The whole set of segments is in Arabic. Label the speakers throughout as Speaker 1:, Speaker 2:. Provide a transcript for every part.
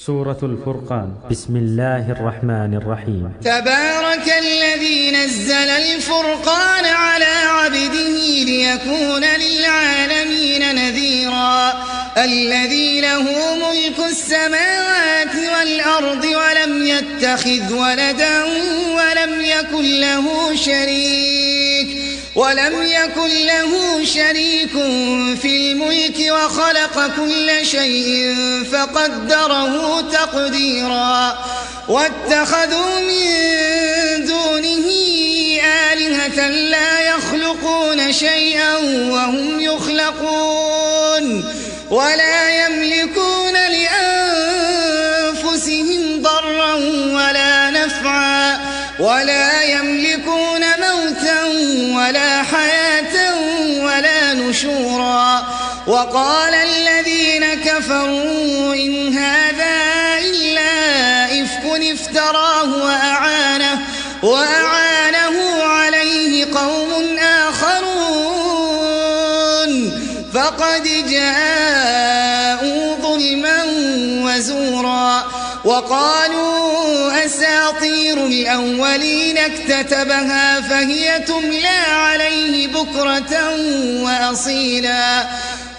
Speaker 1: سورة الفرقان. بسم الله الرحمن الرحيم.
Speaker 2: تبارك الذي نزل الفرقان على عبده ليكون للعالمين نذيرا الذي له ملك السماوات والأرض ولم يتخذ ولدا ولم يكن له شريك في الملك وخلق كل شيء فقدره تقديرا واتخذوا من دونه آلهة لا يخلقون شيئا وهم يخلقون ولا يملكون لأنفسهم ضرا ولا نفعا ولا يملكون موتا ولا حياة ولا نشورا وقال الذين كفروا إن هذا إلا إفك افتراه وأعانه عليه قوم آخرون فقد جاءوا ظلما وزورا وقالوا أساطير الأولين اكتتبها فهي تملى عليه بكرة وأصيلا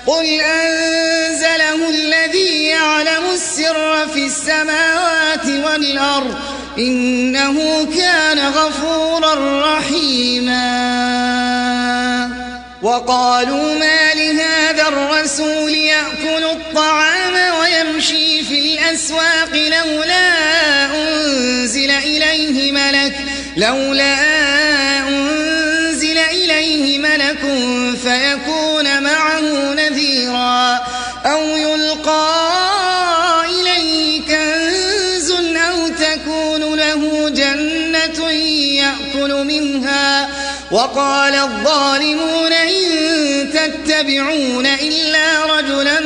Speaker 2: قل أنزله الذي يعلم السر في السماوات والأرض إنه كان غفورا رحيما وقالوا ما لهذا الرسول يأكل الطعام ويمشي في الأسواق لولا أنزل إليه ملك فيكون معه نذيرا أو يلقى إليه كنز أو تكون له جنة يأكل منها وقال الظالمون إن تتبعون إلا رجلا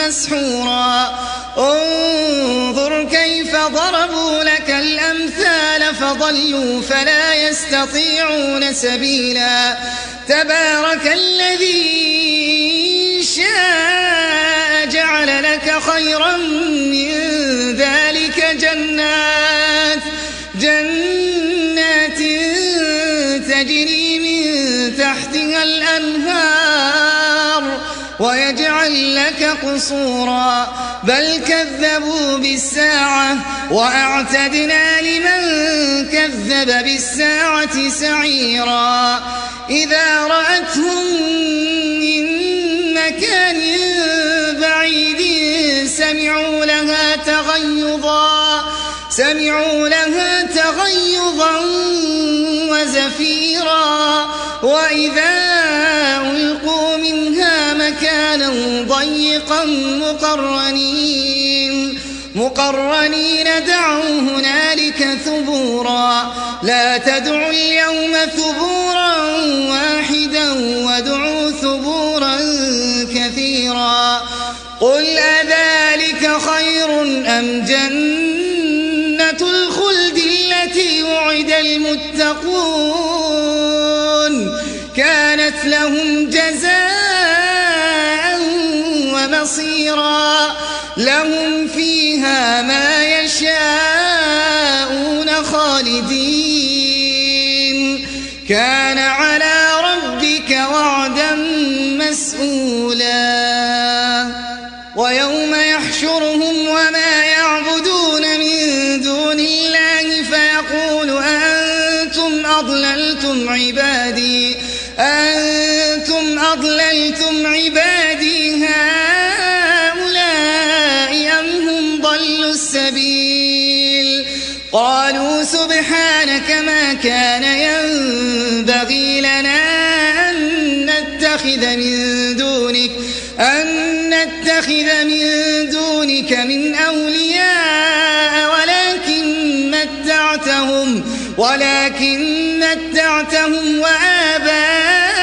Speaker 2: مسحورا انظر كيف ضربوا لك الأمثال فضلوا فلا يستطيعون سبيلا تبارك الذي شاء جعل لك خيرا من ذلك جنات تجري من تحتها الأنهار ويجعل لك قصورا بل كذبوا بالساعة وأعتدنا لمن كذب بالساعة سعيرا إذا رأتهم من مكان بعيد سمعوا لها تغيظا وزفيرا وإذا ألقوا منها مكانا ضيقا مقرنين دعوا هنالك ثبورا لا تدعوا اليوم ثبورا واحدا وادعوا ثبورا كثيرا قل أذلك خير أم جنة الخلد التي وعد المتقون كانت لهم جزاء ومصيرا لهم فيها ما يشاءون خالدين كان على ربك وعدا مسئولا ويوم يحشرهم وما يعبدون من دون الله فيقول أنتم أضللتم عبادي هؤلاء أم هم ضلوا السبيل قالوا سبحانك ما كان ينبغي لنا أن نتخذ من دونك من أولياء ولكن متعتهم وآباءهم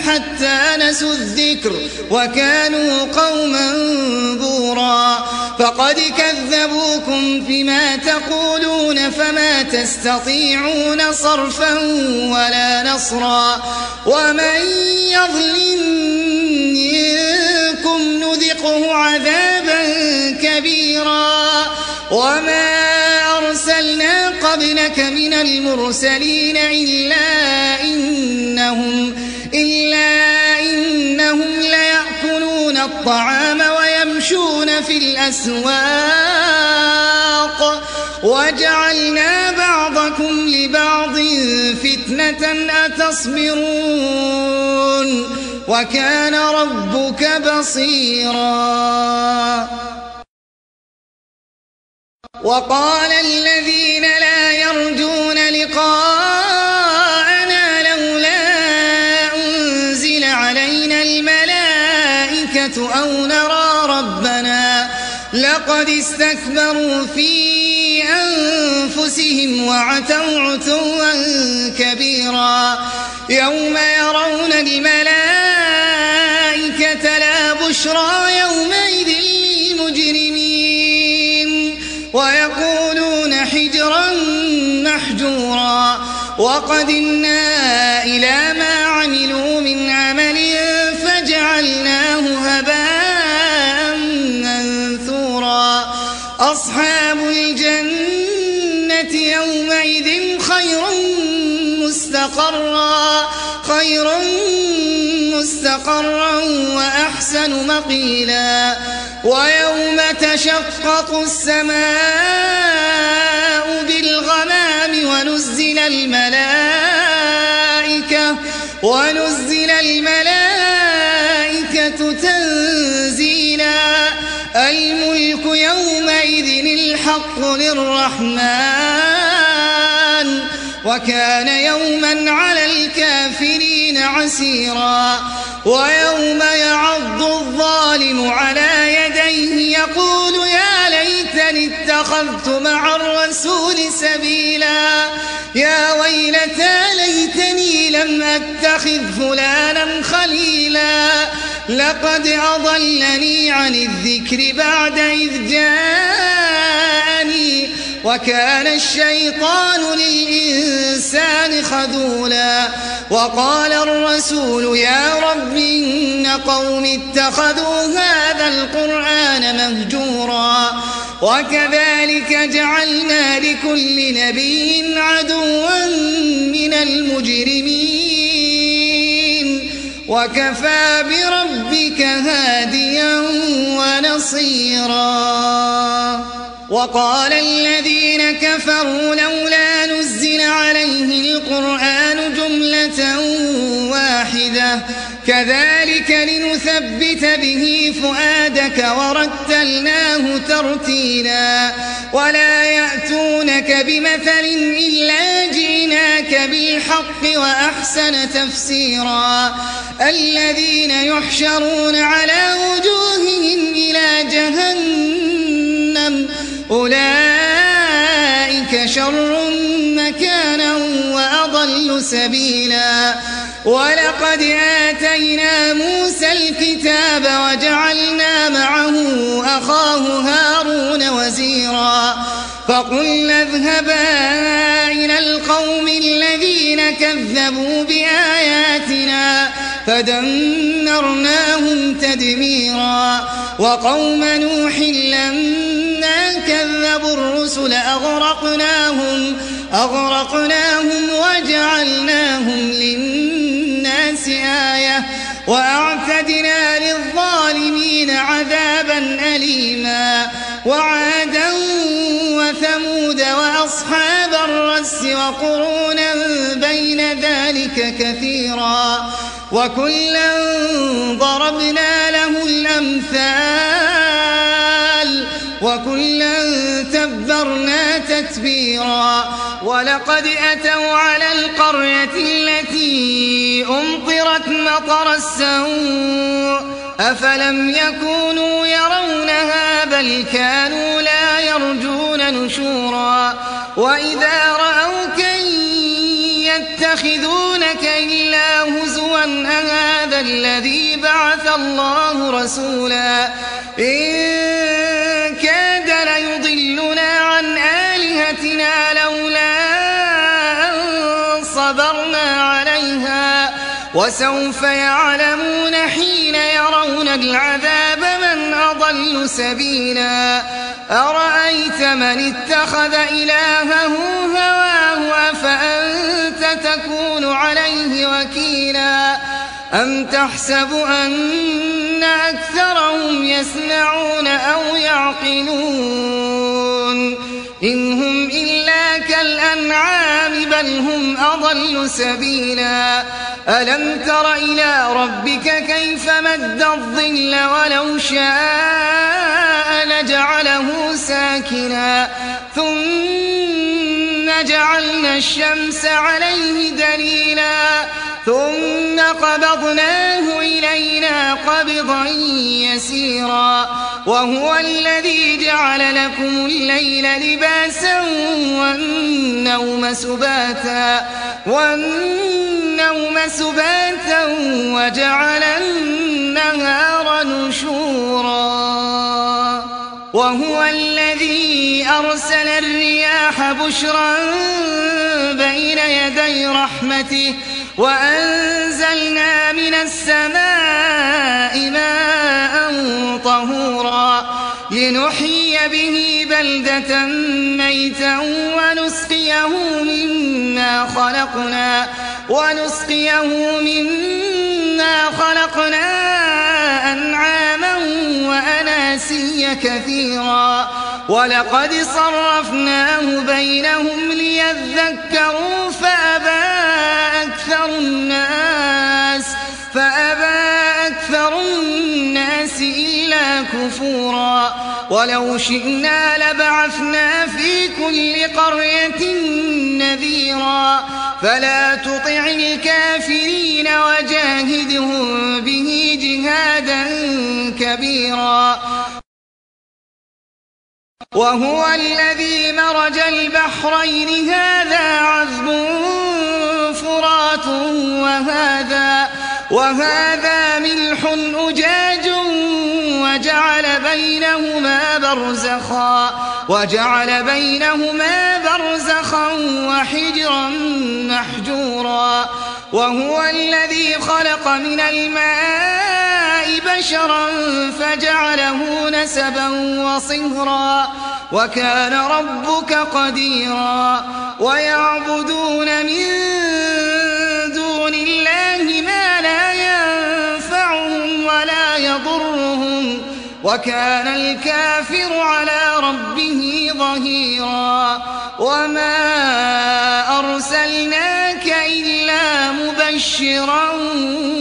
Speaker 2: حتى نسوا الذكر وكانوا قوما بورا فقد كذبوكم فيما تقولون فما تستطيعون صرفا ولا نصرا ومن يظلم منكم نذقه عذابا كبيرا كبيرا وما أرسلنا قبلك من المرسلين إلا إنهم ليأكلون الطعام ويمشون في الأسواق وجعلنا بعضكم لبعض فتنة أتصبرون وكان ربك بصيرا. وقال الذين لا يرجون لقاءنا لولا أنزل علينا الملائكة أو نرى ربنا لقد استكبروا في أنفسهم وعتوا عتوا كبيرا يوم يرون الملائكة لا بشرى يومئذ للمجرمين ويقولون حجرا محجورا وقدمنا إلى ما عملوا من عمل فجعلناه هباء منثورا. أصحاب الجنة يومئذ خير مستقرا وأحسن مقيلا. ويوم تشقق السماء بالغمام ونزل الملائكة تنزيلا. الملك يومئذ الحق للرحمن وكان يوما على الكافرين عسيرا. ويوم يعض الظالم على يديه يقول يا ليتني اتخذت مع الرسول سبيلا يا ويلتى ليتني لم أتخذ فلانا خليلا لقد أضلني عن الذكر بعد إذ جاءني وكان الشيطان للإنسان خذولا. وقال الرسول يا رب إن قوم اتخذوا هذا القرآن مهجورا وكذلك جعلنا لكل نبي عدوا من المجرمين وكفى بربك هاديا ونصيرا. وقال الذين كفروا لولا نزل عليه القرآن جملة واحدة كذلك لنثبت به فؤادك ورتلناه ترتيلا. ولا يأتونك بمثل إلا جئناك بالحق وأحسن تفسيرا. الذين يحشرون على وجوههم إلى جهنم أولئك شر مكانا وأضل سبيلا. ولقد آتينا موسى الكتاب وجعلنا معه أخاه هارون وزيرا فقلنا اذهبا إلى القوم الذين كذبوا بآياتنا فدمرناهم تدميرا. وقوم نوح لما كذبوا الرسل أغرقناهم وجعلناهم للناس آية وأعتدنا للظالمين عذابا أليما. وعادا وثمود وأصحاب الرس وقرونا بين ذلك كثيرا وكلا ضربنا له الأمثال وكلا تبرنا تتبيرا. ولقد أتوا على القرية التي أمطرت مطر السوء أفلم يكونوا يرونها بل كانوا لا يرجون نشورا. وإذا رأوك يتخذونك إلا هزوا أهذا الذي بعث الله رسولا إن كاد ليضلنا عن آلهتنا لولا أن صبرنا عليها وسوف يعلمون حين يرون العذاب من أضل أضل سبيلا أرأيت من اتخذ إلهه هواه أفأنت تكون عليه وكيلا أم تحسب أن أكثرهم يسمعون أو يعقلون إن هم إلا كالأنعام بل هم أضل سبيلا ألم تر إلى ربك كيف مد الظل ولو شاء لجعله ساكنا ثم جعلنا الشمس عليه دليلا ثم قبضناه إلينا قبضا يسيرا وهو الذي جعل لكم الليل لباسا والنوم سباتا وجعل النهار نشورا وهو الذي أرسل الرياح بشرا بين يدي رحمته وأنزلنا من السماء ماء طهورا لنحيي به بلدة ميتا ونسقيه مما خلقنا أنعاما وأناسيا كثيرا ولقد صرفناه بينهم ليذكروا فأبى أكثر الناس إلا كفورا ولو شئنا لبعثنا في كل قرية نذيرا فلا تطع الكافرين وجاهدهم به جهادا كبيرا وهو الذي مرج البحرين هذا عذب فرات وهذا ملح أجاج وجعل بينهما برزخا وحجرا محجورا وهو الذي خلق من الماء بشرا فجعله نسبا وصهرا وكان ربك قديرا ويعبدون من دون الله ما لا ينفعهم ولا يضرهم وكان الكافر على ربه ظهيرا وما أرسلناك إلا مبشرا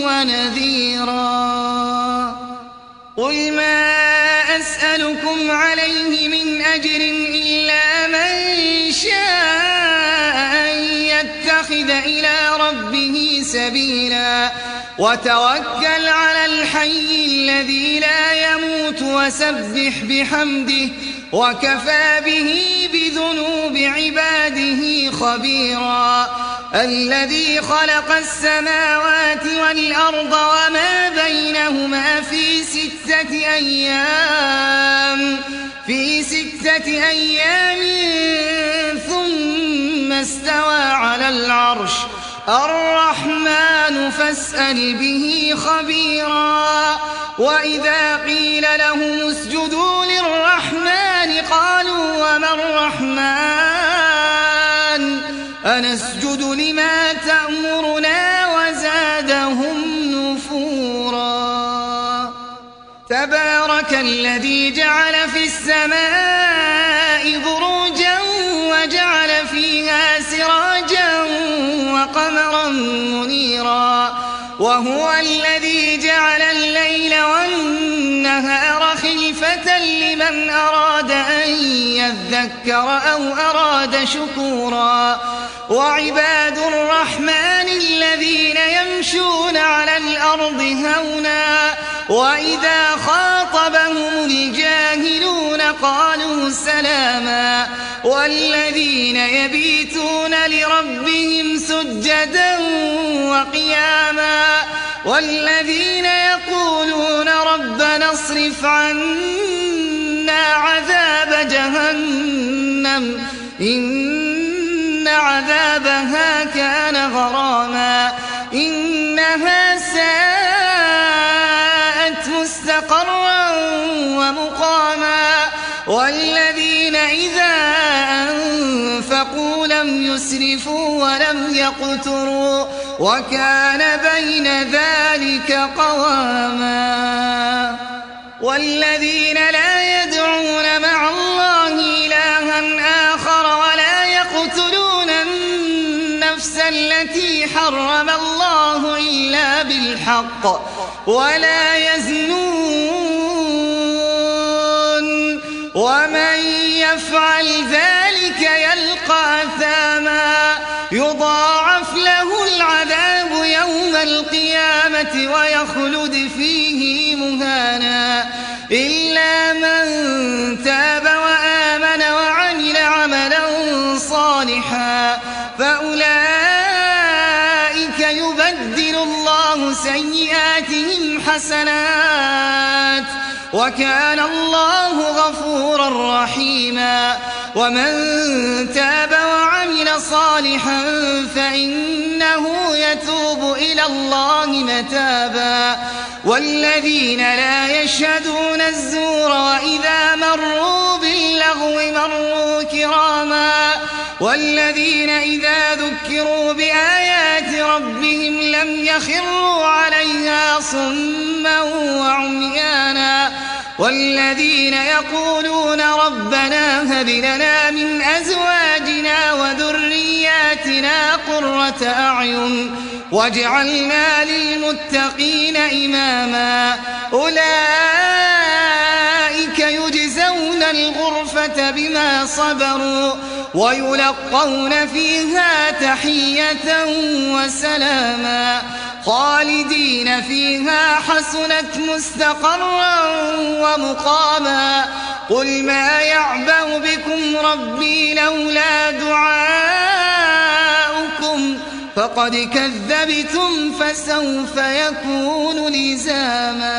Speaker 2: ونذيرا قل ما أسألكم عليه من أجر إلا من شاء أن يتخذ إلى ربه سبيلا وتوكل على الحي الذي لا يموت وسبح بحمده وكفى به بذنوب عباده خبيرا الذي خلق السماوات والأرض وما بينهما في ستة أيام ثم استوى على العرش الرحمن فاسأل به خبيرا وإذا قيل لهم اسجدوا للرحمن قالوا وما الرحمن أنسجد لما تأمرنا وزادهم نفورا تبارك الذي جعل في السماء بروجا وجعل فيها سراجا وقمرا منيرا وهو الذي جعل الليل والنهار خلفة لمن أراد أن يذكر أو أراد شكورا وعباد الرحمن الذين يمشون على الأرض هونا وإذا خاطبهم الجاهلون قالوا سلاما والذين يبيتون لربهم سجدا وقياما والذين يقولون ربنا اصرف عنا عذاب جهنم إن عذابها كان غراما إنها ساءت مستقرا ومقاما والذين إذا أنفقوا لم يسرفوا ولم يقتروا وكان بين ذلك قواما والذين لا يدعون مع الله إلها آخر ولا يقتلون النفس التي حرم الله إلا بالحق ولا يزنون ومن يفعل ذلك يلقى أثاما يضاعف له العذاب يوم القيامة ويخلد فيه مهانا إلا من تاب وآمن وعمل عملا صالحا فأولئك يبدل الله سيئاتهم حسنات وكان الله غفورا رحيما ومن تاب وعمل صالحا فإنه يتوب إلى الله متابا والذين لا يشهدون الزور وإذا مروا باللغو مروا كراما والذين إذا ذكروا بآيات ربهم لم يخروا عليها صما وعميانا والذين يقولون ربنا هب لنا من أزواجنا وذرياتنا قرة أعين واجعلنا للمتقين إماما أولئك يجزون الغرفة بما صبروا ويلقون فيها تحية وسلاما خالدين فيها حسنت مستقرا ومقاما قل ما يعبأ بكم ربي لولا دعاؤكم فقد كذبتم فسوف يكون لزاما.